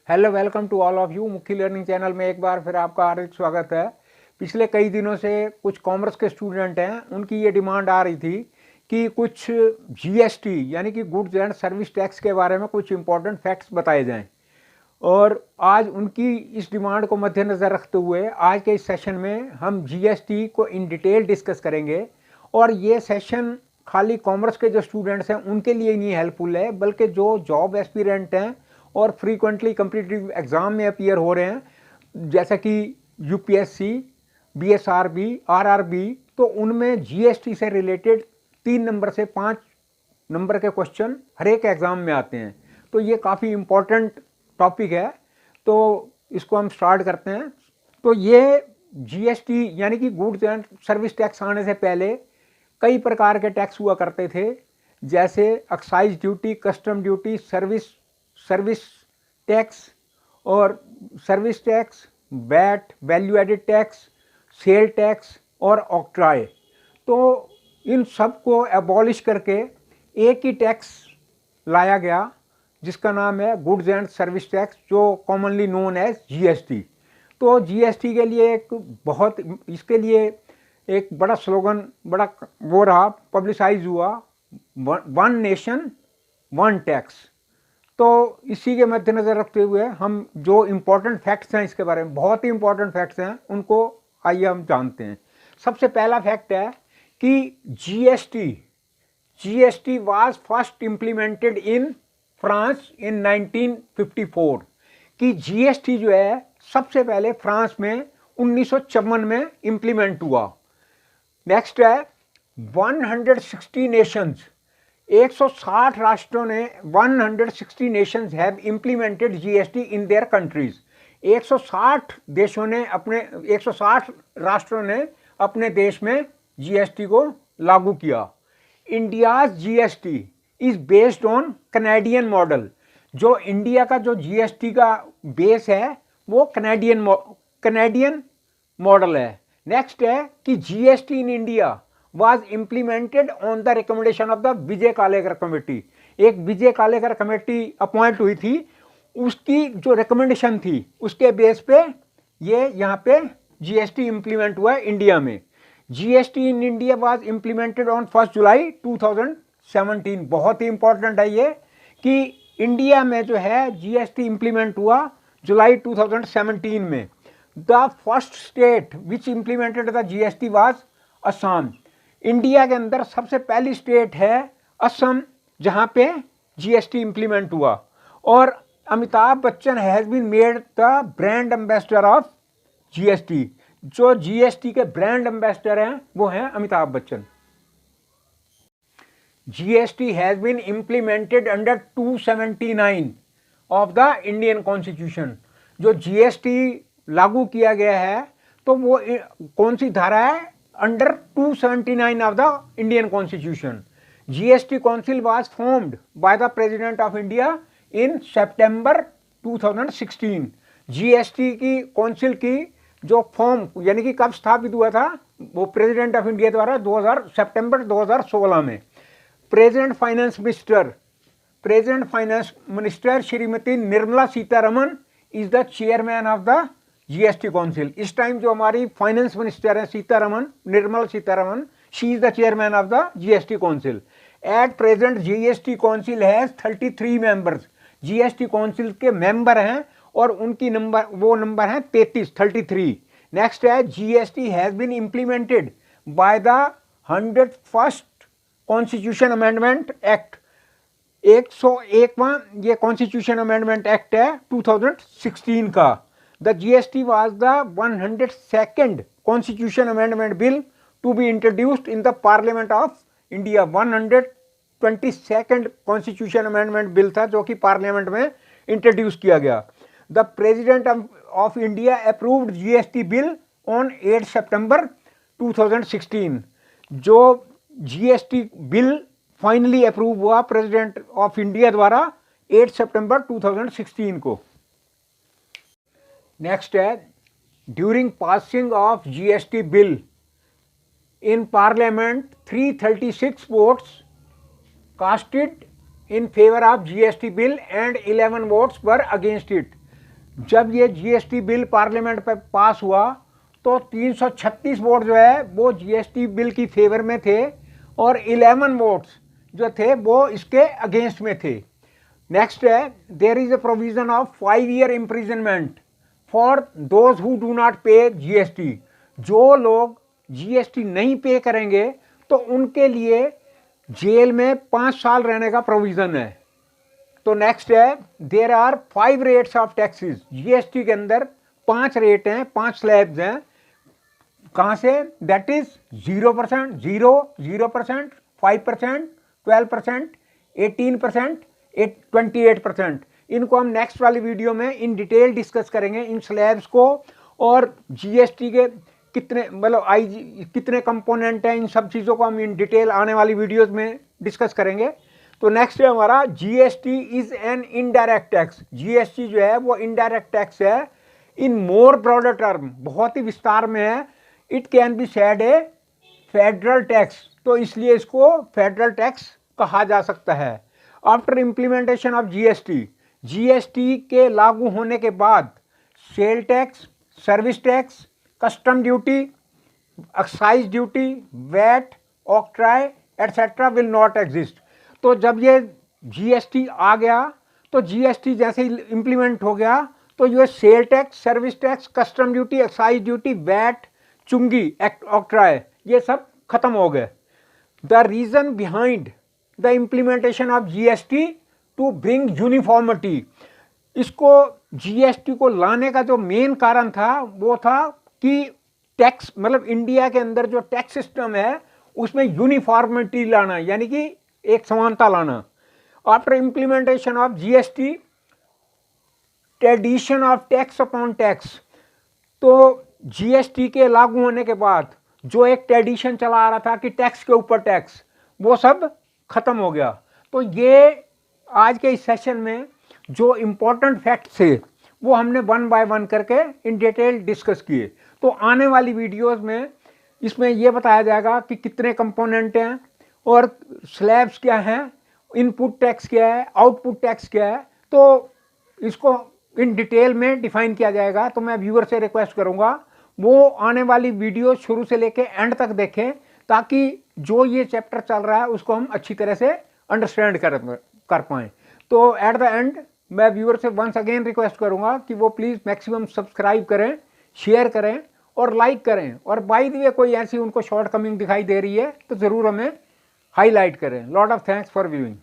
Hello, welcome to all of you. मुख्य learning channel में एक बार फिर आपका हार्दिक स्वागत है। पिछले कई दिनों से कुछ कॉमर्स के स्टूडेंट हैं, उनकी ये डिमांड आ रही थी कि कुछ जीएसटी यानी कि गुड्स एंड सर्विस टैक्स के बारे में कुछ इंपॉर्टेंट फैक्ट्स बताए जाएं। और आज उनकी इस डिमांड को मद्देनज़र रखते हुए आज के इस सेशन में हम जीएसटी को इन डिटेल डिस्कस करेंगे। और ये सेशन खाली कॉमर्स के जो स्टूडेंट्स हैं उनके लिए नहीं हेल्पफुल है, बल्कि जो जॉब एस्पिरेंट हैं और फ्रीक्वेंटली कम्पिटिटिव एग्ज़ाम में अपीयर हो रहे हैं, जैसा कि यूपीएससी, बीएसआरबी, आरआरबी, तो उनमें जीएसटी से रिलेटेड 3 नंबर से 5 नंबर के क्वेश्चन हर एक एग्ज़ाम में आते हैं। तो ये काफ़ी इम्पोर्टेंट टॉपिक है, तो इसको हम स्टार्ट करते हैं। तो ये जीएसटी यानी कि गुड्स एंड सर्विस टैक्स आने से पहले कई प्रकार के टैक्स हुआ करते थे, जैसे excise duty, custom duty, service tax और service tax, VAT, value added tax, sale tax और ऑक्ट्राय। तो इन सब को एबॉलिश करके एक ही टैक्स लाया गया जिसका नाम है गुड्स एंड सर्विस टैक्स, जो कॉमनली नोन एज जीएसटी। तो जीएसटी के लिए इसके लिए एक बड़ा स्लोगन, बड़ा वो रहा, पब्लिसाइज हुआ, वन नेशन वन टैक्स। तो इसी के मद्देनज़र रखते हुए हम जो इम्पोर्टेंट फैक्ट्स हैं इसके बारे में, बहुत ही इम्पोर्टेंट फैक्ट्स हैं, उनको आइए हम जानते हैं। सबसे पहला फैक्ट है कि GST was first implemented in France in 1954। कि जीएसटी जो है सबसे पहले फ्रांस में 1954 में इम्प्लीमेंट हुआ। नेक्स्ट है 160 नेशंस, 160 राष्ट्रों ने 160 Nations have implemented GST in their countries. 160 देशों ने 160 राष्ट्रों ने अपने देश में जीएसटी को लागू किया। India's GST is based on Canadian model. जो इंडिया का जो जीएसटी का बेस है वो कनेडियन मॉडल है। नेक्स्ट है कि GST in India was implemented on the recommendation of the Vijay Kalekar committee. एक विजय कालेकर कमेटी अपॉइंट हुई थी, उसकी जो रिकमेंडेशन थी उसके बेस पे ये यहाँ पे जीएसटी इंप्लीमेंट हुआ है इंडिया में। GST in India was implemented on 1 जुलाई 2017। बहुत ही इंपॉर्टेंट है ये कि इंडिया में जो है जीएसटी इंप्लीमेंट हुआ जुलाई 2017 में। The first state which implemented the GST was Assam. India के अंदर सबसे पहली स्टेट है असम, जहां पे जीएसटी इंप्लीमेंट हुआ। और Amitabh Bachchan has been made the brand ambassador of GST. जो जीएसटी के ब्रांड एम्बेसडर हैं वो हैं Amitabh Bachchan. GST has been implemented under 279 of the Indian constitution. जो जीएसटी लागू किया गया है तो वो कौन सी धारा है? Under 279 of the Indian Constitution. GST Council was formed by the President of India in September 2016. GST की काउंसिल की जो फॉर्म यानी कि कब स्थापित हुआ था वो प्रेसिडेंट ऑफ इंडिया द्वारा सितंबर 2016 में। Present finance minister Shrimati Nirmala Sitharaman is the chairman of the GST council. इस टाइम जो हमारी फाइनेंस मिनिस्टर है Nirmala Sitharaman, she is the chairman of the GST council. At present GST council has 33 members. GST council के member हैं और उनकी नंबर है 33। Next है GST has been implemented by the 101st constitution amendment act. 101वां ये constitution amendment act है 2016 का। The GST was the 102nd Constitution Amendment Bill to be introduced in the Parliament of India। 122nd Constitution Amendment Bill था जो कि parliament में introduce किया गया। The President of India approved GST bill on 8 September 2016। जो GST bill finally approve हुआ president of India द्वारा 8 सितंबर 2016 को। नेक्स्ट है during passing of GST bill in parliament 336 votes casted in favor of GST bill and 11 votes were against it. जब ये GST bill parliament पे पास हुआ तो 336 वोट जो है वो जीएसटी बिल की फेवर में थे और 11 वोट्स जो थे वो इसके अगेंस्ट में थे। नेक्स्ट है, there is a provision of 5 year imprisonment for those who do not pay GST. जो लोग जीएसटी नहीं पे करेंगे तो उनके लिए जेल में 5 साल रहने का प्रोविजन है। तो नेक्स्ट है, there are 5 rates of taxes. GST के अंदर 5 रेट हैं, 5 स्लैब्स हैं। कहाँ से? That is 0%, 0%, 5%, 12%, 18%, 28%। इनको हम नेक्स्ट वाली वीडियो में इन डिटेल डिस्कस करेंगे, इन स्लैब्स को, और जीएसटी के कितने मतलब कितने कंपोनेंट हैं, इन सब चीज़ों को हम इन डिटेल आने वाली वीडियोस में डिस्कस करेंगे। तो नेक्स्ट है हमारा, GST is an indirect tax. GST जो है वो इनडायरेक्ट टैक्स है। इन मोर ब्रॉडर टर्म, बहुत ही विस्तार में है, it can be said a federal tax. तो इसलिए इसको फेडरल टैक्स कहा जा सकता है। After implementation of GST, GST के लागू होने के बाद sale tax, service tax, custom duty, excise duty, VAT, octroi etcetera will not exist. तो जब ये जीएसटी आ गया तो जीएसटी जैसे ही इम्प्लीमेंट हो गया तो ये sale tax, service tax, custom duty, excise duty, VAT, चुंगी, ऑक्ट्राई, ये सब खत्म हो गए। The reason behind the implementation of GST to bring uniformity. इसको जीएसटी को लाने का जो मेन कारण था वो था कि टैक्स मतलब इंडिया के अंदर जो टैक्स सिस्टम है उसमें यूनिफॉर्मिटी लाना, यानी कि एक समानता लाना। After implementation of GST, tradition of tax upon tax. तो जीएसटी के लागू होने के बाद जो एक ट्रेडिशन चला आ रहा था कि टैक्स के ऊपर टैक्स, वो सब खत्म हो गया। तो ये आज के इस सेशन में जो इम्पोर्टेंट फैक्ट्स थे वो हमने 1 बाय 1 करके इन डिटेल डिस्कस किए। तो आने वाली वीडियोस में इसमें यह बताया जाएगा कि कितने कंपोनेंट हैं और स्लैब्स क्या हैं, इनपुट टैक्स क्या है, आउटपुट टैक्स क्या है। तो इसको इन डिटेल में डिफाइन किया जाएगा। तो मैं व्यूअर से रिक्वेस्ट करूंगा वो आने वाली वीडियो शुरू से लेके एंड तक देखें, ताकि जो ये चैप्टर चल रहा है उसको हम अच्छी तरह से अंडरस्टैंड कर पाएँ। तो एट द एंड मैं व्यूअर से वंस अगेन रिक्वेस्ट करूंगा कि वो प्लीज़ मैक्सिमम सब्सक्राइब करें, शेयर करें और लाइक करें। और बाय द वे कोई ऐसी उनको शॉर्ट कमिंग दिखाई दे रही है तो ज़रूर हमें हाईलाइट करें। Lot of thanks for viewing.